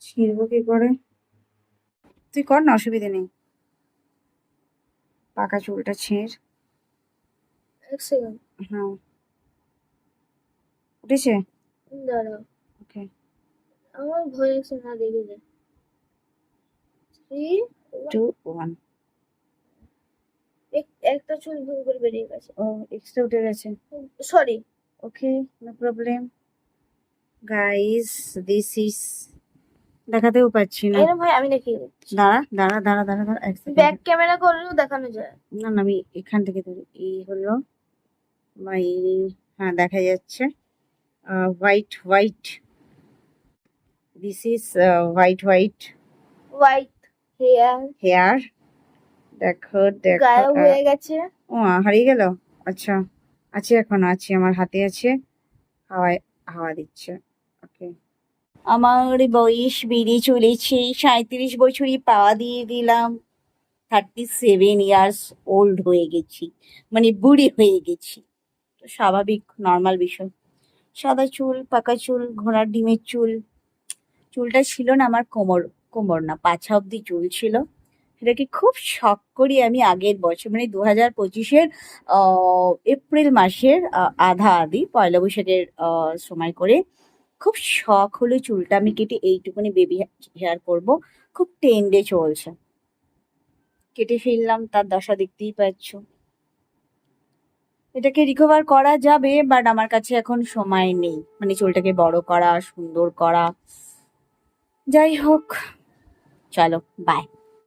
ছিড়বো কি করে? তুই কর না, অসুবিধে নেই। পাকা চুলটা ছিঁড়। এক সেকেন্ড। হ্যাঁ, উঠেছে। দাঁড়া, ওকে, আমার ভয় লাগছে না দেখে যায়। 3 2 1। একটা চুল ভুল করে বেরিয়ে গেছে। ও, এক্সট্রা উঠে গেছে। Sorry. Okay, no problem. Guys, this is, দেখাতেও পাচ্ছি না। এরকম ভাই আমি দেখিয়ে দিচ্ছি। দাঁড়া দাঁড়া দাঁড়া দাঁড়া দাঁড়া, এক ব্যাক সেকেন্ড। ক্যামেরা করলেও দেখানো যায়। না না, আমি এখান থেকে ধরি। এই হলো মাই, হ্যাঁ দেখা যাচ্ছে। White white, this is white white white hair hair. দেখো দেখো, গায়েব হয়ে গেছে। ও হারিয়ে গেল। আচ্ছা, আছে, এখন আছে, আমার হাতে আছে, হাওয়ায় হাওয়া দিচ্ছে। ওকে, আমার বয়স বেড়ে চলেছে, 37 বছরই পা দিয়ে দিলাম। 37 ইয়ার্স ওল্ড হয়ে গেছি, মানে বুড়ি হয়ে গেছি। তো স্বাভাবিক, নর্মাল বিষয়। সাদা চুল, পাকা চুল, ঘোড়ার ডিমের চুল। চুলটা ছিল না আমার কোমর, কোমর না, পাছা অব্দি চুল ছিল। সেটাকে খুব শখ করি আমি আগের বছর, মানে 2025-এর এপ্রিল মাসের আধা আধি, পয়লা বৈশাখের সময় করে খুব শখ হলো চুলটা আমি কেটে এইটুকুনি বেবি হেয়ার করব। খুব ট্রেন্ডে চলছে, কেটে ফেললাম, তার দশা দেখতেই পাচ্ছ। এটাকে রিকভার করা যাবে, বাট আমার কাছে এখন সময় নেই, মানে চুলটাকে বড় করা, সুন্দর করা। যাই হোক, চলো বাই।